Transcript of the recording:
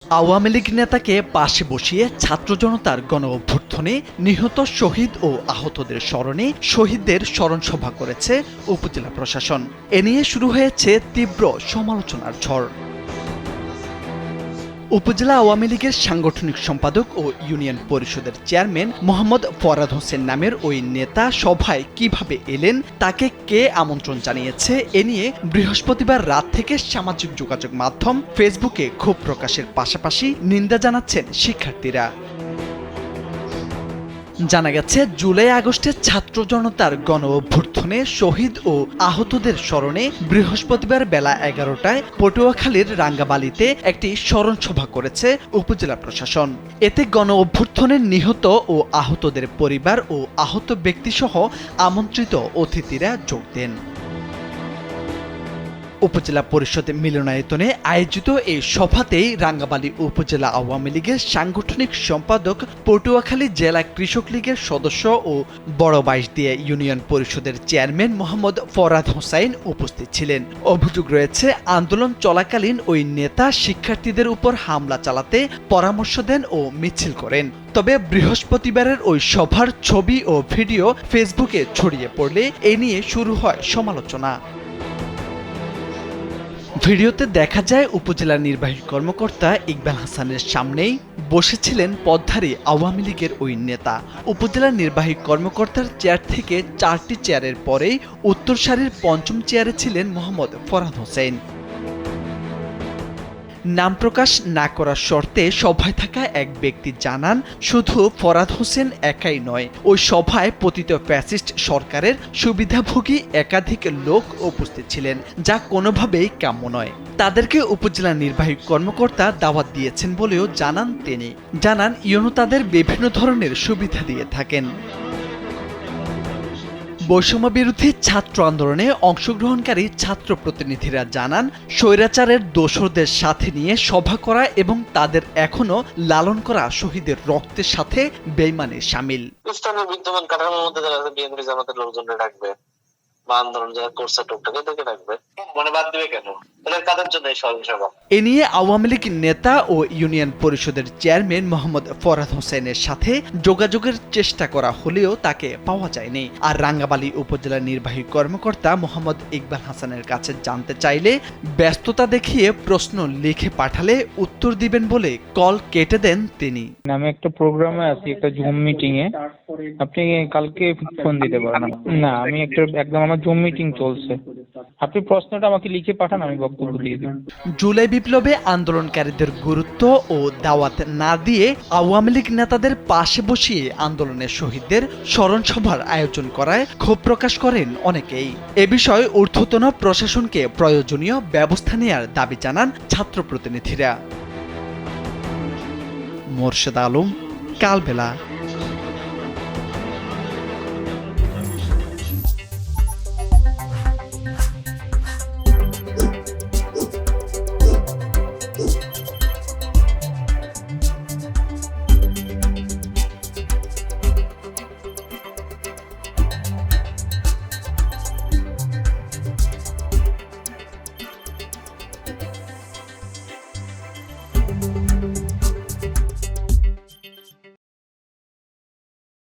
আওয়ামী লীগ নেতাকে পাশে বসিয়ে ছাত্র জনতার গণ অভ্যুত্থানে নিহত শহীদ ও আহতদের স্মরণে শহীদদের স্মরণসভা করেছে উপজেলা প্রশাসন। এ নিয়ে শুরু হয়েছে তীব্র সমালোচনার ঝড়। উপজেলা আওয়ামী লীগের সাংগঠনিক সম্পাদক ও ইউনিয়ন পরিষদের চেয়ারম্যান মোহাম্মদ ফরহাদ হোসেন নামের ওই নেতা সভায় কিভাবে এলেন, তাকে কে আমন্ত্রণ জানিয়েছে, এ নিয়ে বৃহস্পতিবার রাত থেকে সামাজিক যোগাযোগ মাধ্যম ফেসবুকে ক্ষোভ প্রকাশের পাশাপাশি নিন্দা জানাচ্ছেন শিক্ষার্থীরা। জানা গেছে, জুলাই আগস্টে ছাত্র জনতার গণ অভ্যুত্থানে শহীদ ও আহতদের স্মরণে বৃহস্পতিবার বেলা ১১টায় পটুয়াখালীর রাঙ্গাবালিতে একটি স্মরণসভা করেছে উপজেলা প্রশাসন। এতে গণ অভ্যুত্থানের নিহত ও আহতদের পরিবার ও আহত ব্যক্তিসহ আমন্ত্রিত অতিথিরা যোগ দেন। উপজেলা পরিষদ মিলনায়তনে আয়োজিত এই সভাতেই রাঙ্গাবালী উপজেলা আওয়ামী লীগের সাংগঠনিক সম্পাদক, পটুয়াখালী জেলা কৃষক লীগের সদস্য ও বড় বাইশদিয়া ইউনিয়ন পরিষদের চেয়ারম্যান মোহাম্মদ ফরহাদ হোসেন উপস্থিত ছিলেন। অভিযোগ রয়েছে, আন্দোলন চলাকালীন ওই নেতা শিক্ষার্থীদের উপর হামলা চালাতে পরামর্শ দেন ও মিছিল করেন। তবে বৃহস্পতিবারের ওই সভার ছবি ও ভিডিও ফেসবুকে ছড়িয়ে পড়লে এ নিয়ে শুরু হয় সমালোচনা। ভিডিওতে দেখা যায়, উপজেলা নির্বাহী কর্মকর্তা ইকবাল হাসানের সামনেই বসেছিলেন পদধারী আওয়ামী লীগের ওই নেতা। উপজেলা নির্বাহী কর্মকর্তার চেয়ার থেকে ৪টি চেয়ারের পরেই উত্তর সারির ৫ম চেয়ারে ছিলেন মোহাম্মদ ফরহাদ হোসেন। নাম প্রকাশ না করার শর্তে সভায় থাকা এক ব্যক্তি জানান, শুধু ফরহাদ হোসেন একাই নয়, ওই সভায় পতিত ফ্যাসিস্ট সরকারের সুবিধাভোগী একাধিক লোক উপস্থিত ছিলেন, যা কোনোভাবেই কাম্য নয়। তাদেরকে উপজেলা নির্বাহী কর্মকর্তা দাওয়াত দিয়েছেন বলেও জানান তিনি। জানান, ইউনো তাদের বিভিন্ন ধরনের সুবিধা দিয়ে থাকেন। বৈষম্য বিরোধী ছাত্র আন্দোলনে অংশগ্রহণকারী ছাত্র প্রতিনিধিরা জানান, স্বৈরাচারের দোসরদের সাথে নিয়ে সভা করা এবং তাদের এখনো লালন করা শহীদের রক্তের সাথে বেইমানি শামিল। স্থানীয় বিদ্যমান কাঠামোর মধ্যে যারা বিএনপি জামাতের লোকজনরা রাখবে বা আন্দোলন যারা করছে টুকটাক এদেরকে রাখবে, মনে বাদ দিবে কেন? এ নিয়ে আওয়ামী লীগ নেতা ও ইউনিয়ন পরিষদের চেয়ারম্যান মোহাম্মদ ফরহাদ হোসেনের সাথে যোগাযোগের চেষ্টা করা হলেও তাকে পাওয়া যায়নি। আর রাঙ্গাবালী উপজেলা নির্বাহী কর্মকর্তা মোহাম্মদ ইকবাল হাসানের কাছে জানতে চাইলে ব্যস্ততা দেখিয়ে প্রশ্ন লিখে পাঠালে উত্তর দিবেন বলে কল কেটে দেন তিনি। আমি একটা প্রোগ্রামে আছি, একটা জুম মিটিং এ, আপনি কালকে ফোন দিতে পারেন। না, আমি একদম আমার জুম মিটিং চলছে। আপনি প্রশ্নটা আমাকে লিখে পাঠান, আমি বক্তব্য দিয়ে দিই। জুলাই বিপ্লবে আন্দোলনকারীদের গুরুত্ব ও দাওয়াত না দিয়ে আওয়ামী লীগ নেতাদের পাশে বসিয়ে আন্দোলনের শহীদদের স্মরণসভার আয়োজন করায় ক্ষোভ প্রকাশ করেন অনেকেই। এ বিষয়ে ঊর্ধ্বতন প্রশাসনকে প্রয়োজনীয় ব্যবস্থা নেয়ার দাবি জানান ছাত্র প্রতিনিধিরা। মোর্শেদ আলম, কালবেলা।